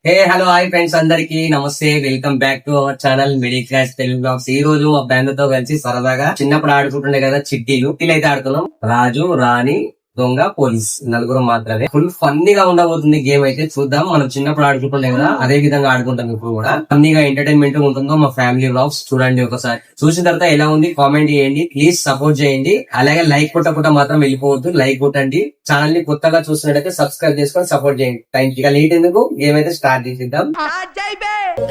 Hello hi friends, అందరికి నమస్తే. Welcome back to our channel middle class Telugu blogs. ఈ రోజు మా బ్యాండ్ తో కలిసి సరదాగా చిన్నప్పుడు ఆడుకుంటుండే కదా చిట్టీలు అయితే ఆడుతున్నాం. రాజు, రాణి, దొంగ, పోలీస్, నలుగురు మాత్రమే. ఫుల్ ఫన్నీగా ఉండబోతుంది గేమ్ అయితే. చూద్దాం. మనం చిన్నప్పుడు ఆడుకుంటుండే కదా అదే విధంగా ఆడుకుంటాం ఇప్పుడు కూడా. ఫన్నీగా ఎంటర్టైన్మెంట్ ఉంటుందో మా ఫ్యామిలీ బ్లాగ్స్ చూడండి. ఒకసారి చూసిన తర్వాత ఎలా ఉంది కామెంట్ చేయండి. ప్లీజ్ సపోర్ట్ చేయండి. అలాగే లైక్ కొట్టకుండా మాత్రం వెళ్ళిపోవద్దు. లైక్ కొట్టండి. ఛానల్ ని కొత్తగా చూసినట్టయితే సబ్స్క్రైబ్ చేసుకొని సపోర్ట్ చేయండి. Thank you. లేట్ ఎందుకు, గేమ్ అయితే స్టార్ట్ చేసిద్దాం.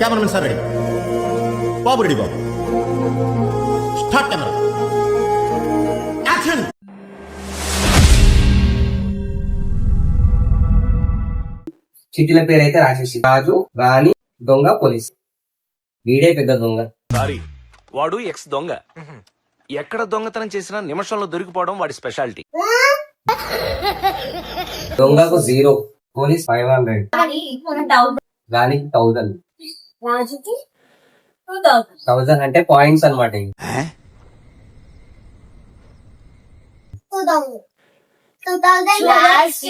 Cameraman sir ready. బాబు రెడీ. బాబు స్టార్ట్ కెమెరా. యాక్షన్. చిట్టీల పేరు అయితే రాసేసి రాజు, రాణి, దొంగ, పోలీస్. వీడే పెద్ద దొంగ. సారీ, వాడు ఎక్స్ దొంగ. ఎక్కడ దొంగతనం చేసినా నిమిషంలో దొరికిపోవడం వాడి స్పెషాలిటీ. దొంగకు 0, పోలీస్ 500, రాణికి 1000. 1000 అంటే పాయింట్స్ అనమాట. లాస్ట్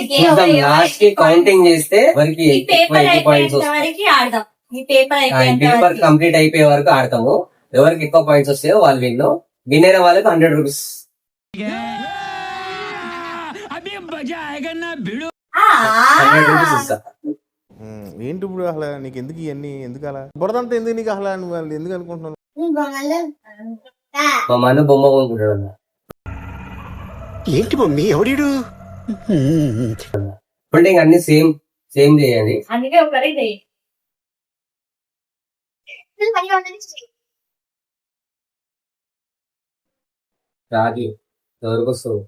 కి కౌంటింగ్ చేస్తే ఎవరికి పాయింట్స్ వస్తాయి. పేపర్ కంప్లీట్ అయిపోయే వరకు ఆడతాము. ఎవరికి ఎక్కువ పాయింట్స్ వస్తాయో వాళ్ళు విన్. విన్ అయిన వాళ్ళకి 100 రూపీస్. 100 రూపీస్ ఇస్తా. ఏంటి ఇప్పుడు అసలు నీకు ఎందుకు ఇవన్నీ, ఎందుకు అలా బురదంతా ఎందుకు నీకు అసలు, నువ్వు ఎందుకు అనుకుంటున్నావు? మా మన బొమ్మ కొనుక్కుంటాడు. ఏంటి మమ్మీ ఎవడీడు? కౌంటింగ్ అన్ని సేమ్ చేయండి. రాజు ఎవరికి వస్తావు?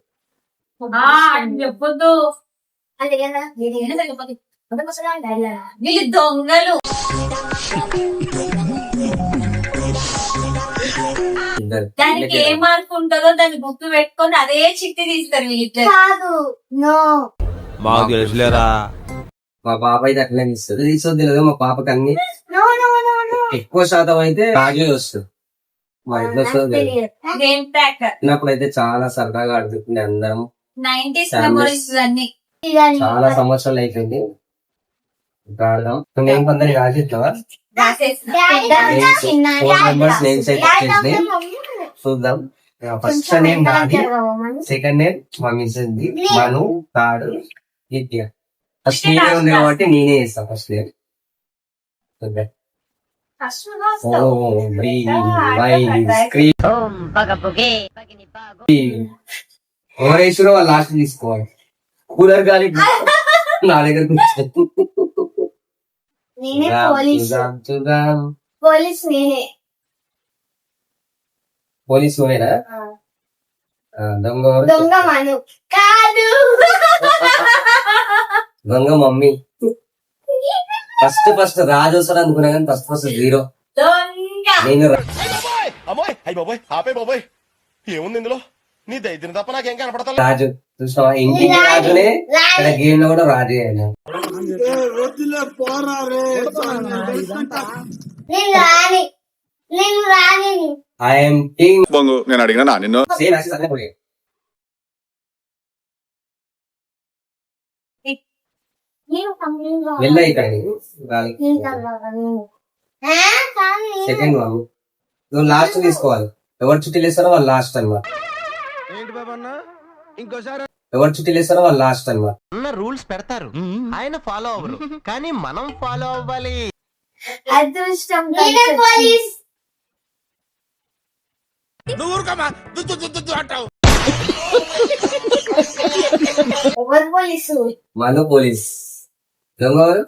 చెప్పొద్దు. వీళ్ళు దొంగలు. దానికి ఏం మార్క్ ఉంటుందో దాన్ని గుర్తు పెట్టుకొని అదే చిట్టి తీస్తారు వీళ్ళిద్దరు. మాకు తెలుసులేరా. మా పాప అయితే అట్లనే తీస్తుంది. తెలియదు మా పాపకి అన్ని ఎక్కువ శాతం అయితే రాజు వస్తుంది. మా ఇంట్లో చిన్నప్పుడు అయితే చాలా సరదాగా ఆడుతుండే అందరం. 90s మెమోరీస్ అన్ని. చాలా సంవత్సరాలు అయిపోయింది. ఇప్పుడు ఆడదాం. నేను కొందరు రాజుతావా? 4 మెంబర్స్ నేమ్స్ అయితే వచ్చేసినాయి. చూద్దాం. ఫస్ట్ నేమ్ రాజు, సెకండ్ నేమ్ మా మిస్సెస్ మను, థర్డ్ నిత్య. ఫస్ట్ నేనే ఉంది కాబట్టి నేనే ఇస్తాను ఫస్ట్ నేమ్. ఓరేశ్వర వాళ్ళు లాస్ట్ తీసుకోవాలి. కూలర్ గాలి నా దగ్గర పోలీస్ నువ్వేనా? దొంగ దొంగ మమ్మీ. ఫస్ట్ రాజు వస్తాడు అనుకున్నా కానీ ఫస్ట్ 0. నేను ఏముంది ఇందులో? నీ దైత్యం తప్ప నాకేం కనపడతా. రాజు చూసావా? ఇంటికి రాజునే, గేమ్ లో కూడా రాజు. I'm king. నేను అడిగినా నిన్ను. వెళ్ళా ఇక్కడ సెకండ్ బాబు. నువ్వు లాస్ట్ తీసుకోవాలి. ఎవరు చుట్టీలు ఇస్తారో వాళ్ళు లాస్ట్ అనమాట. ఎవరు చుట్టీలు ఇస్తారో వాళ్ళు లాస్ట్ అనమాట. రూల్స్ పెడతారు, ఆయన ఫాలో అవ్వరు, కానీ మనం ఫాలో అవ్వాలి. అదృష్టం. ఎవరు పోలీసు? మను పోలీస్. దొంగ ఎవరు?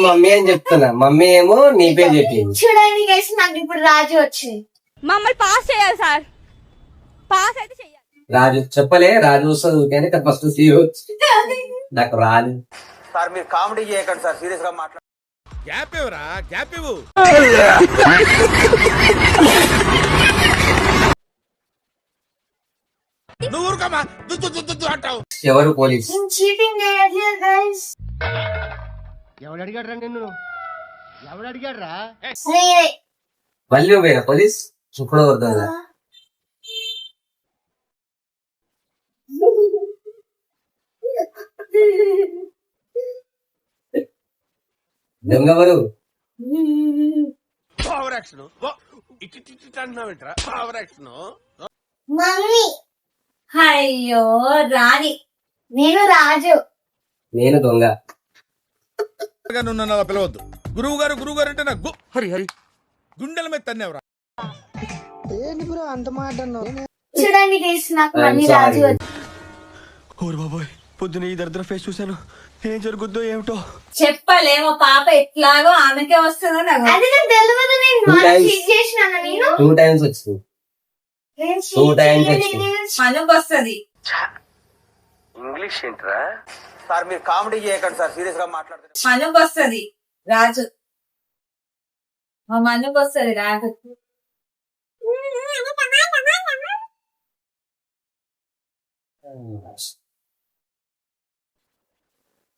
మమ్మీ అని చెప్తున్నా. మమ్మీ ఏమో నీ పేరు చెప్పింది. చూడండి గైస్, నాకు ఇప్పుడు రాజు వచ్చింది. మమ్మల్ని పాస్ చేయాలి సార్. పాస్ అయితే చెయ్యాలి. రాజు చెప్పలే, రాజు వస్తుంది కానీ ఫస్ట్ సీఓ నాకు రాదు. సార్ మీరు కామెడీ చేయకండి సార్, సీరియస్ గా మాట్లాడు. గ్యాప్ ఇవ్వరా, గ్యాప్ ఇవ్వు. ఎవరు పోలీస్? చీటింగ్ చేయట్లేదు గైస్. ఎవడు అడిగాడు రా నిన్ను? ఎవడు అడిగాడు రా? మళ్ళీ పోయినా పోలీస్. ఇప్పుడు దొంగ దొంగ ఎవరు? మమ్మీ. అయ్యో రాణి. నేను రాజు. నేను దొంగ. నన్ను అలా పిలవద్దు. గురువు గారు అంటే నాకు హరి హరి గుండెల మీద తన్నేవరా. చూడండి guys, నాకు మళ్ళీ రాజు వచ్చి- ఓరు బాబోయ్, పొద్దున ఈ దరిద్ర ఫేస్ చూశాను. ఏం జరుగుద్దో ఏమిటో. చెప్పలేమో పాప ఎట్లాగో ఆమెకే వస్తుందో నాకు అది నాకు తెలియదు. నేను Two times. cheat చేసినాను నేను 2 times వచ్చింది. నేను 2 times cheat వచ్చింది. మనకు వస్తుంది. ఇంగ్లీష్ ఏంట్రా? సార్ మీరు కామెడీ చేయకండి సార్, సీరియస్ గా మాట్లాడుతున్నారు. మనకు వస్తుంది రాజు. మా మనకు వస్తుంది రాజు.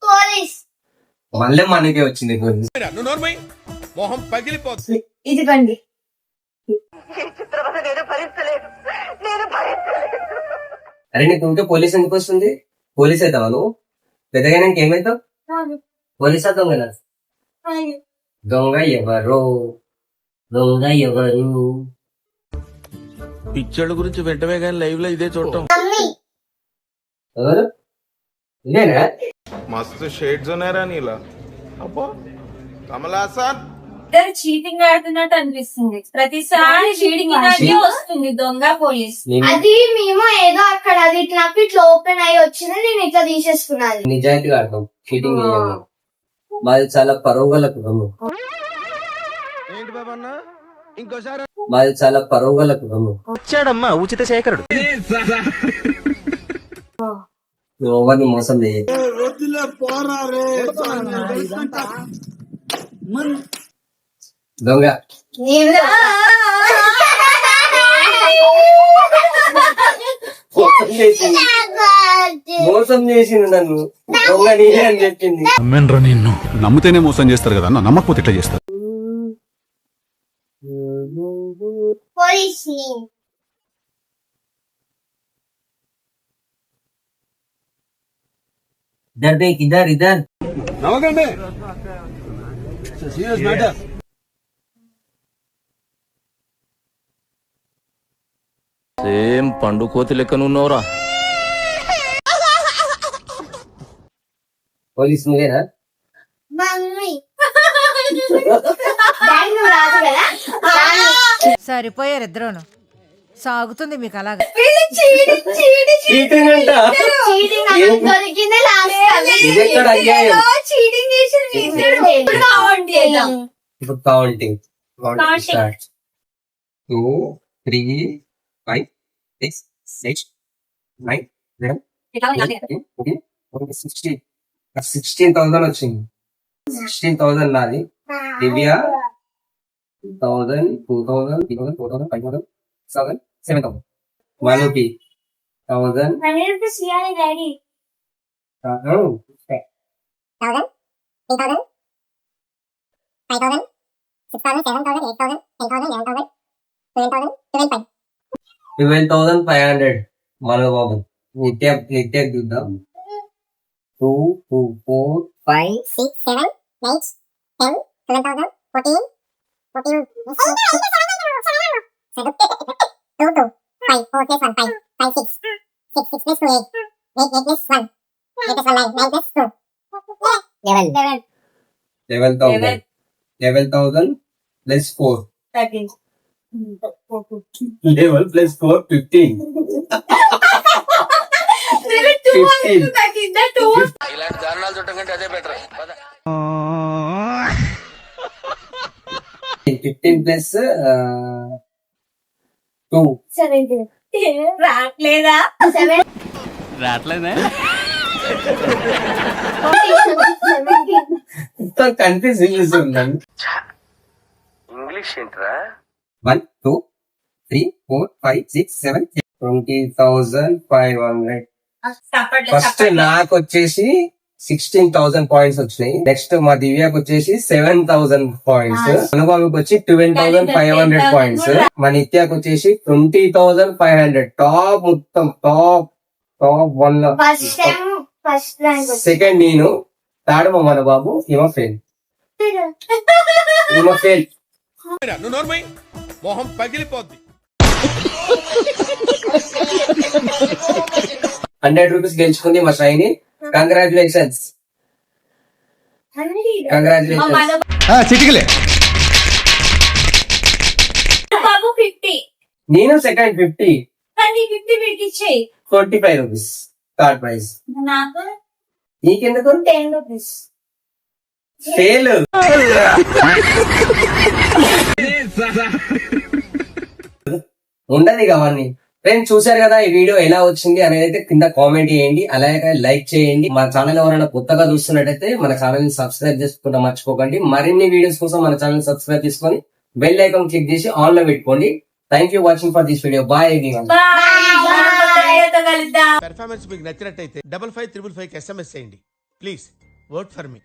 పోలీస్. మళ్ళీ మనకే వచ్చింది. నువ్వు నోర్మై మొహం పగిలిపోతుంది. ఇదిగోండి. అరే నీకు ఉంటే పోలీస్ ఎందుకు వస్తుంది? పోలీస్ అవుతావా నువ్వు? పెద్దగా ఏమవుతావు? పోలీస్ అవుతావు కదా. దొంగ ఎవరు? దొంగ ఎవరు? పిచ్చోళ్ళ గురించి వెంటనే కానీ లైవ్ లో ఇదే చూడటం. ఎవరు? ఇదేనా? మస్తు షేడ్స్ ఉన్నాయరా నీలా. అబ్బా కమలాసన్. ఇద్దరు చీటింగ్ ఆడుతున్నట్టు అనిపిస్తుంది. ప్రతిసారి చీటింగ్ వస్తుంది దొంగ పోలీస్. అది మేము ఏదో అక్కడ అది ఇట్లా ఓపెన్ అయ్యి వచ్చింది, నేను ఇట్లా తీసేసుకున్నాను. నిజాయితీగా ఆడతాం, చీటింగ్ చేయము. మాది చాలా పరువుగల కుటుంబం. ఏంటి బాబన్న, ఇంకోసారి మాది చాలా పరువుగల కుటుంబం. వచ్చాడమ్మా ఉచిత శేఖరుడు. నువ్వు ఎవరిని మోసం చేయదు. దొంగ మోసం చేసింది నన్ను. దొంగ నేనే అని చెప్పింది. నమ్మేనరా నిన్ను. నమ్మితేనే మోసం చేస్తారు కదా, నమ్మకపోతే ఎట్లా చేస్తారు? పోలీస్ इधर देख, इधर इधर. సేమ్ పండు కోతి లెక్కనున్నావురా. పోలీస్ నువ్వేనా? మమ్మీ. డాడీ నువ్వు రాజు కదా. సరిపోయారు ఇద్దరును. సాగుతుంది మీకు అలాగా. చీటింగ్ అంట. దొరికిందే ఇదెక్కడ అన్యాయం? చీటింగ్ చేసి ఇప్పుడు కౌంటింగ్ స్టార్ట్. 2 3 5 6 7 9 10 16. 16,000 వచ్చింది. 16,000 నాది. దివ్య 1,000 2,000 3,000 4,000 5,000 6,000 7,000. మాలోకి 1,000. డాడీ 12,500 మనో బాబు. నిత్య చూద్దాం. 2 2 4 5 6 7 8 10 11,000 14 14 2 2 5 4 plus 1 5 5 6 6 6 plus 2 8 8 plus 1 8 plus 1 9 9 plus 2 11 11,000 11,000 plus 4 13 11 plus 4 15. 15. ఇలాంటి దారుణాలు చూడటం కంటే అదే బెటర్. 15 plus 2 రాట్లేదా? 7 రావట్లేదే. కన్ఫ్యూజింగ్ ఉందండి. ఇంగ్లీష్ ఏంట్రా? 1 2 3 4 5 6 7 20,500. ఫస్ట్ నాకు వచ్చేసి 16,000 పాయింట్స్ వచ్చినాయి. నెక్స్ట్ మా దివ్యకు వచ్చేసి 7,000 పాయింట్స్, అనుభవికి వచ్చి 12,500 పాయింట్స్, మా నిత్యకు వచ్చేసి 20,500. టాప్ మొత్తం టాప్ 1 ఫస్ట్ ర్యాంక్ సెకండ్ నేను, థర్డ్ మా మన బాబు, ఈమె ఫెయిల్. నువ్వు నోర్మై మొహం పగిలిపోద్ది. 100 రూపీస్ గెలుచుకుంది మా షైని. కంగ్రాచులేషన్స్. చిటికలే. బాబు 50 నేను సెకండ్ 50, కానీ 50 వీడికి ఇచ్చేయి. 45 రూపీస్ థర్డ్ ప్రైజ్. నాకు నీకెందుకు 10 రూపీస్. ఫెయిల్. ఉండదు అవన్నీ. ఫ్రెండ్స్ చూసారు కదా ఈ వీడియో ఎలా వచ్చింది అనేది అయితే కింద కామెంట్ చేయండి, అలాగే లైక్ చేయండి. మా ఛానల్ ఎవరైనా కొత్తగా చూస్తున్నట్టయితే మన ఛానల్ ని సబ్స్క్రైబ్ చేసుకుంటా మర్చిపోకండి. మరిన్ని వీడియోస్ కోసం మన ఛానల్ సబ్స్క్రైబ్ చేసుకొని బెల్ ఐకాన్ క్లిక్ చేసి ఆన్ లో పెట్టుకోండి. Thank you watching for this video. Bye everyone. కలుద్దాం. పెర్ఫార్మెన్స్ మీకు నచ్చినట్టయితే 5555 SMS చేయండి ప్లీజ్. Work for me.